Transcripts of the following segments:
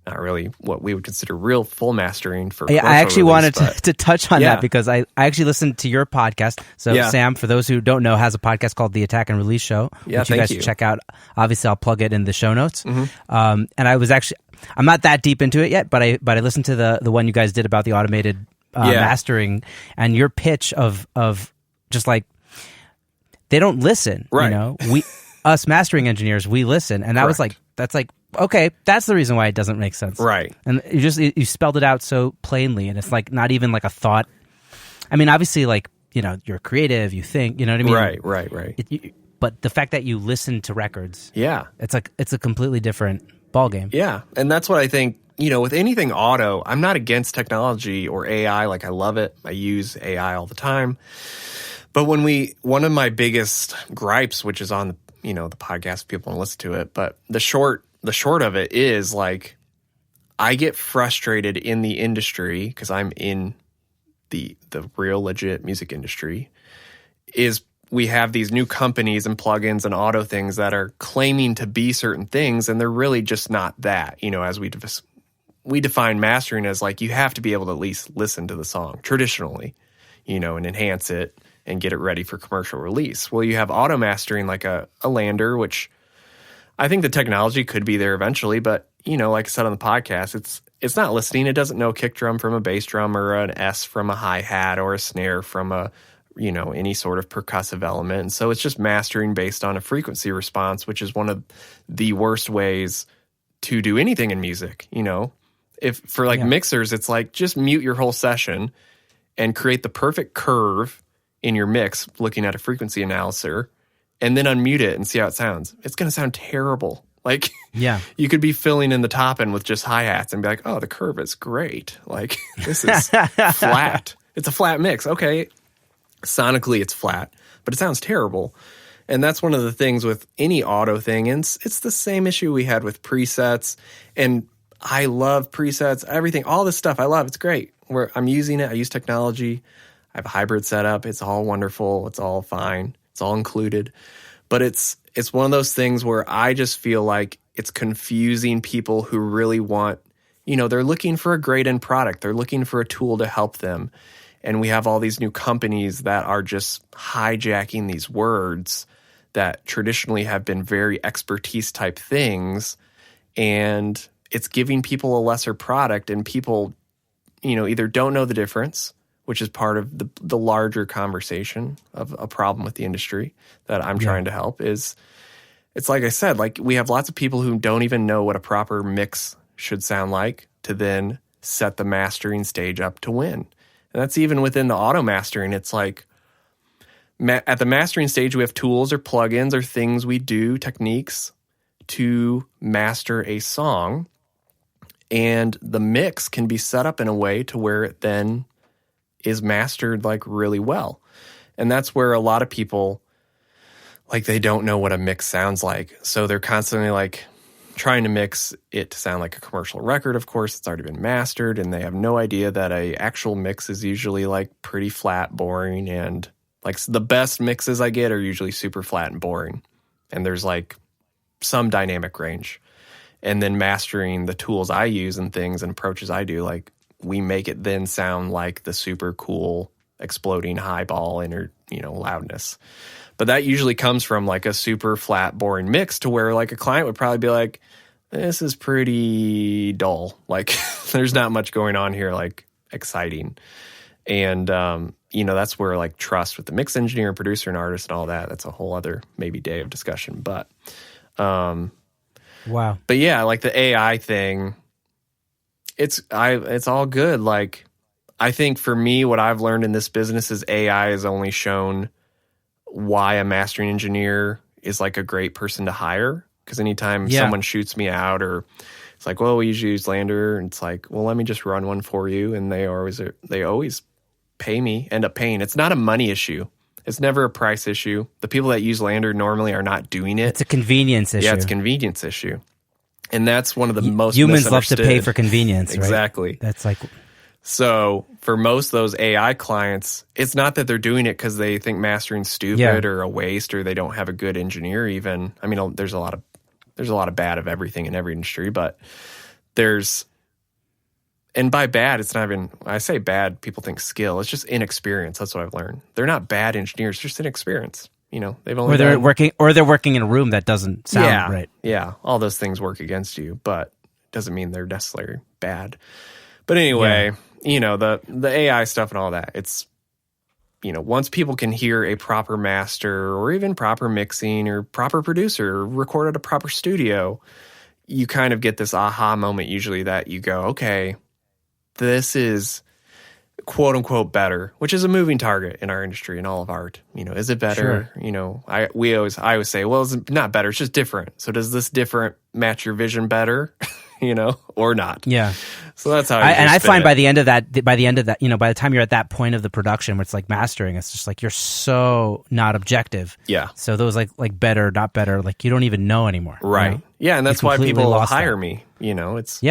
not really what we would consider real full mastering for I commercial actually release, wanted to touch on that because I actually listened to your podcast. So Sam, for those who don't know, has a podcast called The Attack and Release Show, which you guys should check out. Obviously, I'll plug it in the show notes. And I was actually, I'm not that deep into it yet, but I listened to the one you guys did about the automated mastering, and your pitch of just like, they don't listen, right? You know, us mastering engineers, we listen, and that was like, that's like, okay, that's the reason why it doesn't make sense, right? And you spelled it out so plainly, and it's like not even like a thought. I mean, obviously, like, you know, you're creative, you think, you know what I mean, right. But the fact that you listen to records, it's a completely different ballgame. Yeah, and that's what I think. You know, with anything auto, I'm not against technology or AI. Like, I love it. I use AI all the time. But one of my biggest gripes, which is on the, you know, the podcast, if people want to listen to it, but the short of it is, like, I get frustrated in the industry, because I'm in the real legit music industry, is we have these new companies and plugins and auto things that are claiming to be certain things, and they're really just not that. You know, as we define mastering as, like, you have to be able to at least listen to the song traditionally, you know, and enhance it and get it ready for commercial release. Well, you have auto mastering like a Lander, which I think the technology could be there eventually, but, you know, like I said on the podcast, it's not listening. It doesn't know a kick drum from a bass drum, or an S from a hi-hat, or a snare from a, you know, any sort of percussive element. And so it's just mastering based on a frequency response, which is one of the worst ways to do anything in music. You know, if for like mixers, it's like, just mute your whole session and create the perfect curve in your mix looking at a frequency analyzer, and then unmute it and see how it sounds. It's going to sound terrible. Like, you could be filling in the top end with just hi-hats and be like, oh, the curve is great. Like, this is flat. It's a flat mix. Okay. Sonically, it's flat, but it sounds terrible. And that's one of the things with any auto thing. And it's the same issue we had with presets. And I love presets, everything, all this stuff I love. It's great. Where I'm using it. I use technology. I have a hybrid setup. It's all wonderful. It's all fine. It's all included. But it's one of those things where I just feel like it's confusing people who really want, you know, they're looking for a great end product. They're looking for a tool to help them. And we have all these new companies that are just hijacking these words that traditionally have been very expertise type things. And it's giving people a lesser product, and people, you know, either don't know the difference, which is part of the larger conversation of a problem with the industry that I'm trying to help, is it's like I said, like, we have lots of people who don't even know what a proper mix should sound like to then set the mastering stage up to win. And that's even within the auto mastering. It's like, at the mastering stage, we have tools or plugins or things we do, techniques to master a song. And the mix can be set up in a way to where it then is mastered, like, really well. And that's where a lot of people, like, they don't know what a mix sounds like. So they're constantly, like, trying to mix it to sound like a commercial record. Of course, it's already been mastered, and they have no idea that a actual mix is usually, like, pretty flat, boring, and, like, the best mixes I get are usually super flat and boring. And there's, like, some dynamic range. And then mastering the tools I use and things and approaches I do, like, we make it then sound like the super cool exploding highball and, you know, loudness. But that usually comes from, like, a super flat, boring mix to where, like, a client would probably be like, this is pretty dull. Like, there's not much going on here, like, exciting. And, you know, that's where, like, trust with the mix engineer and producer and artist and all that, that's a whole other maybe day of discussion. But, wow. But yeah, like, the AI thing, it's all good. Like, I think for me, what I've learned in this business is AI has only shown why a mastering engineer is, like, a great person to hire. Because anytime someone shoots me out, or it's like, well, we usually use Lander, and it's like, well, let me just run one for you. And they always pay me, end up paying. It's not a money issue. It's never a price issue. The people that use Lander normally are not doing it. It's a convenience issue. Yeah, it's a convenience issue. And that's one of the most humans love to pay for convenience, right? Exactly. That's like, so for most of those AI clients, it's not that they're doing it because they think mastering's stupid or a waste, or they don't have a good engineer even. I mean, there's a lot of bad of everything in every industry, but and by bad, it's not even, I say bad, people think skill. It's just inexperience. That's what I've learned. They're not bad engineers, just inexperience. They've only they're working in a room that doesn't sound right. Yeah, all those things work against you, but it doesn't mean they're necessarily bad. But anyway, the AI stuff and all that, it's, once people can hear a proper master or even proper mixing or proper producer or record at a proper studio, you kind of get this aha moment usually that you go, okay, this is quote unquote better, which is a moving target in our industry and all of art. Is it better? Sure. I always say, well, it's not better, it's just different. So does this different match your vision better, or not? Yeah. So that's how I find by the end of that, by the time you're at that point of the production where it's like mastering, it's just like you're so not objective. Yeah. So those like better, not better, like you don't even know anymore. Right. Yeah, and that's why people hire me. It's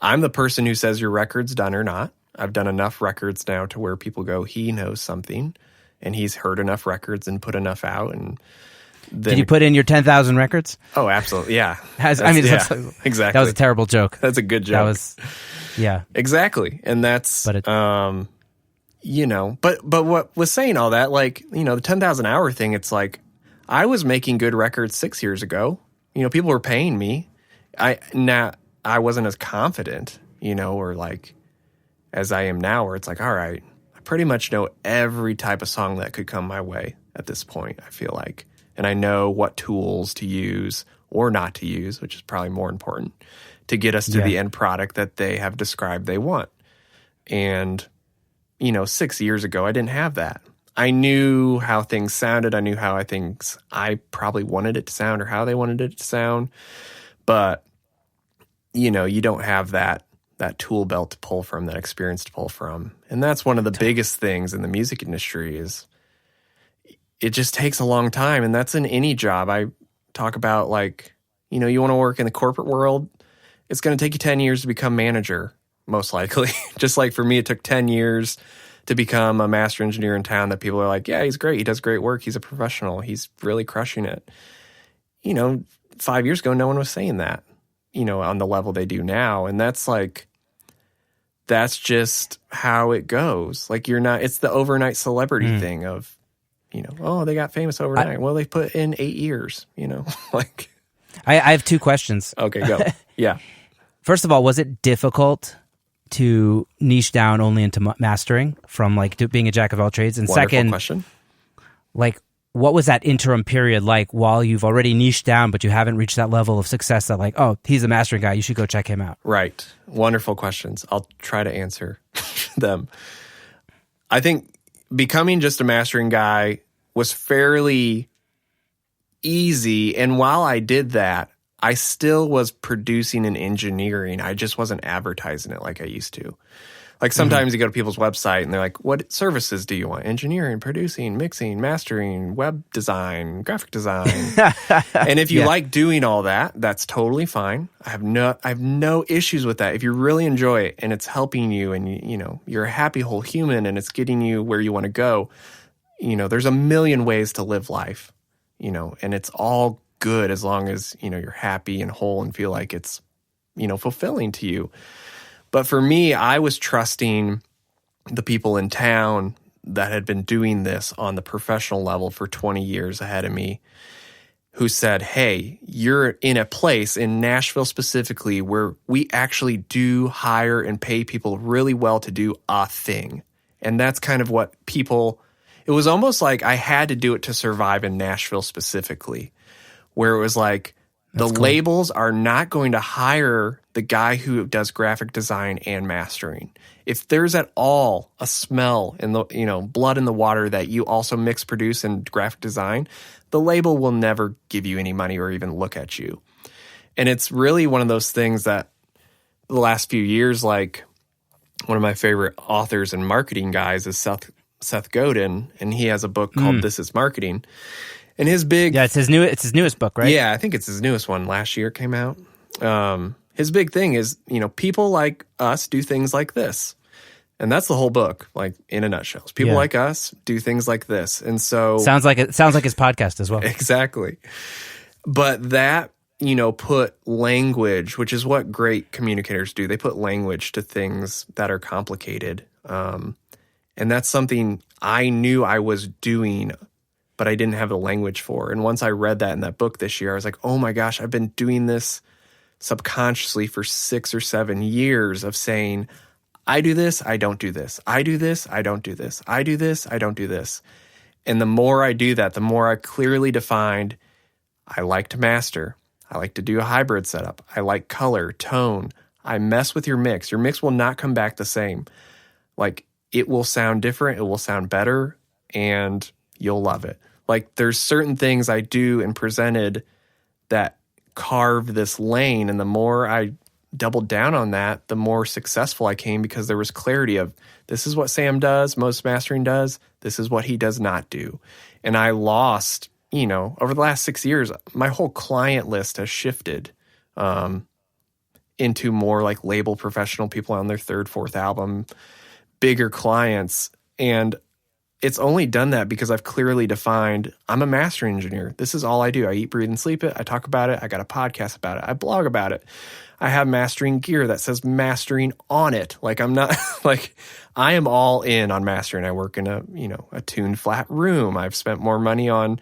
I'm the person who says your record's done or not. I've done enough records now to where people go, he knows something, and he's heard enough records and put enough out. And then, did you put in your 10,000 records? Oh, absolutely. Yeah. Exactly. That was a terrible joke. That's a good joke. That was, yeah. Exactly. And that's, but what was saying all that, like, the 10,000 hour thing, it's like, I was making good records 6 years ago. People were paying me. I wasn't as confident, or like, as I am now, where it's like, all right, I pretty much know every type of song that could come my way at this point, I feel like. And I know what tools to use or not to use, which is probably more important, to get us to the end product that they have described they want. And, 6 years ago, I didn't have that. I knew how things sounded. I knew how I probably wanted it to sound or how they wanted it to sound. But, you don't have that tool belt to pull from, that experience to pull from. And that's one of the biggest things in the music industry is it just takes a long time. And that's in any job. I talk about like, you want to work in the corporate world, it's going to take you 10 years to become manager, most likely. Just like for me, it took 10 years to become a master engineer in town that people are like, yeah, he's great. He does great work. He's a professional. He's really crushing it. 5 years ago, no one was saying that, on the level they do now. And that's just how it goes. Like it's the overnight celebrity thing of, they got famous overnight. Well, they put in 8 years, like. I have two questions. Okay, go. Yeah. First of all, was it difficult to niche down only into mastering from like being a jack of all trades? And Wonderful second, question. Like, what was that interim period like while you've already niched down, but you haven't reached that level of success that like, oh, he's a mastering guy, you should go check him out? Right. Wonderful questions. I'll try to answer them. I think becoming just a mastering guy was fairly easy. And while I did that, I still was producing and engineering. I just wasn't advertising it like I used to. Like sometimes you go to people's website and they're like, what services do you want? Engineering, producing, mixing, mastering, web design, graphic design. And if you like doing all that, that's totally fine. I have no issues with that. If you really enjoy it and it's helping you and you're a happy whole human and it's getting you where you want to go, there's a million ways to live life, and it's all good as long as, you're happy and whole and feel like it's, fulfilling to you. But for me, I was trusting the people in town that had been doing this on the professional level for 20 years ahead of me, who said, hey, you're in a place in Nashville specifically where we actually do hire and pay people really well to do a thing. And that's kind of what it was almost like I had to do it to survive in Nashville specifically, where it was like, the labels are not going to hire the guy who does graphic design and mastering. If there's at all a smell in the, blood in the water that you also mix, produce, and graphic design, the label will never give you any money or even look at you. And it's really one of those things that the last few years, like one of my favorite authors and marketing guys is Seth Godin, and he has a book called This Is Marketing. And his big... Yeah, it's his newest book, right? Yeah, I think it's his newest one. Last year it came out. His big thing is, people like us do things like this. And that's the whole book, like in a nutshell. People like us do things like this. And so... Sounds like his podcast as well. Exactly. But that, put language, which is what great communicators do. They put language to things that are complicated. And that's something I knew I was doing, but I didn't have the language for. And once I read that in that book this year, I was like, oh my gosh, I've been doing this subconsciously for 6 or 7 years of saying, I do this, I don't do this. I do this, I don't do this. I do this, I don't do this. And the more I do that, the more I clearly defined, I like to master. I like to do a hybrid setup. I like color, tone. I mess with your mix. Your mix will not come back the same. Like, it will sound different. It will sound better, and you'll love it. Like, there's certain things I do and presented that carve this lane, and the more I doubled down on that, the more successful I came, because there was clarity of, this is what Sam does, most mastering does, this is what he does not do. And I lost, over the last 6 years, my whole client list has shifted into more like label professional people on their 3rd, 4th album, bigger clients. And it's only done that because I've clearly defined, I'm a mastering engineer. This is all I do. I eat, breathe, and sleep it. I talk about it. I got a podcast about it. I blog about it. I have mastering gear that says mastering on it. Like, I'm not like, I am all in on mastering. I work in a tuned flat room. I've spent more money on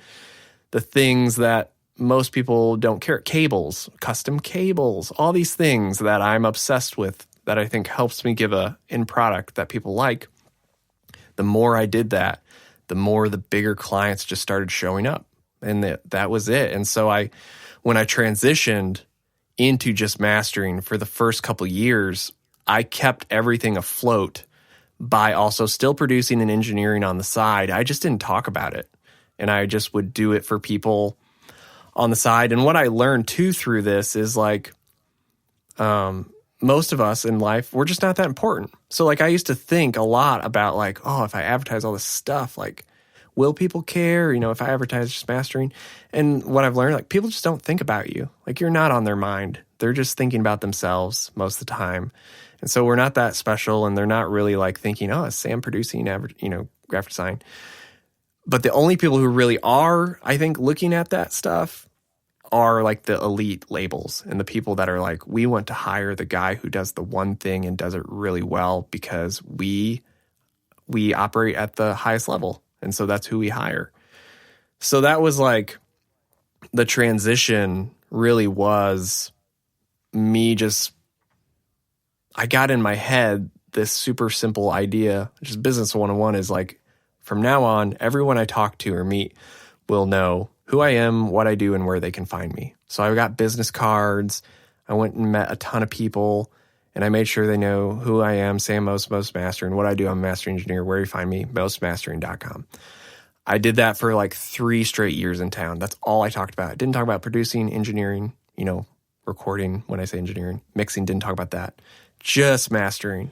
the things that most people don't care. Cables, custom cables, all these things that I'm obsessed with that I think helps me give a end product that people like. The more I did that, the more the bigger clients just started showing up. And that was it. And so when I transitioned into just mastering for the first couple years, I kept everything afloat by also still producing and engineering on the side. I just didn't talk about it. And I just would do it for people on the side. And what I learned too through this is like, most of us in life, we're just not that important. So like, I used to think a lot about like, oh, if I advertise all this stuff, like, will people care? If I advertise just mastering. And what I've learned, like, people just don't think about you. Like, you're not on their mind. They're just thinking about themselves most of the time. And so we're not that special, and they're not really like thinking, oh, is Sam producing, graphic design? But the only people who really are, I think, looking at that stuff are like the elite labels and the people that are like, we want to hire the guy who does the one thing and does it really well because we operate at the highest level. And so that's who we hire. So that was like, the transition really was me I got in my head this super simple idea, which is business 101, is like, from now on, everyone I talk to or meet will know who I am, what I do, and where they can find me. So I got business cards. I went and met a ton of people, and I made sure they know who I am, Sam Most Mastering, what I do. I'm a mastering engineer. Where you find me, mostmastering.com. I did that for like 3 straight years in town. That's all I talked about. I didn't talk about producing, engineering, recording. When I say engineering, mixing, didn't talk about that. Just mastering.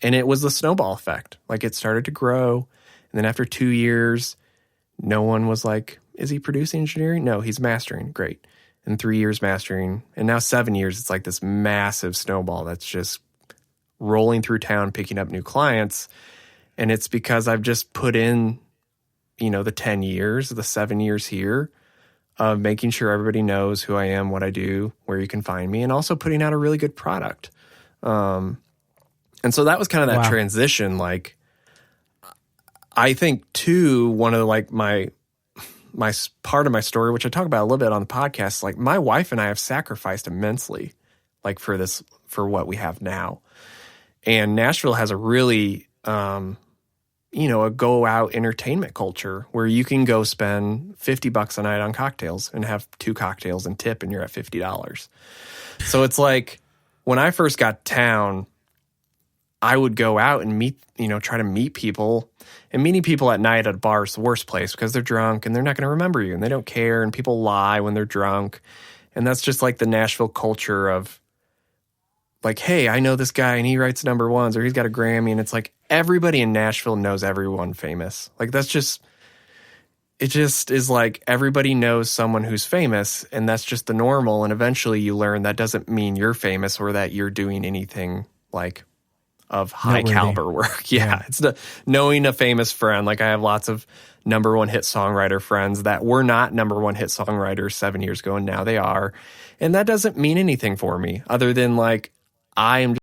And it was the snowball effect. Like, it started to grow. And then after 2 years, no one was like, is he producing engineering? No, he's mastering. Great. And 3 years mastering. And now 7 years, it's like this massive snowball that's just rolling through town, picking up new clients. And it's because I've just put in, the 10 years, the 7 years here of making sure everybody knows who I am, what I do, where you can find me, and also putting out a really good product. And so that was kind of that transition. Like, I think too, one of like my part of my story, which I talk about a little bit on the podcast, like, my wife and I have sacrificed immensely, like, for what we have now. And Nashville has a really, a go out entertainment culture where you can go spend $50 a night on cocktails and have 2 cocktails and tip, and you're at $50. So it's like, when I first got to town, I would go out and meet, try to meet people. And meeting people at night at a bar is the worst place because they're drunk and they're not going to remember you and they don't care. And people lie when they're drunk. And that's just like the Nashville culture of like, hey, I know this guy and he writes number ones, or he's got a Grammy. And it's like, everybody in Nashville knows everyone famous. Like, it just is like, everybody knows someone who's famous, and that's just the normal. And eventually you learn that doesn't mean you're famous or that you're doing anything like of high caliber work. Yeah. It's knowing a famous friend. Like, I have lots of number one hit songwriter friends that were not number one hit songwriters 7 years ago, and now they are. And that doesn't mean anything for me other than like, I am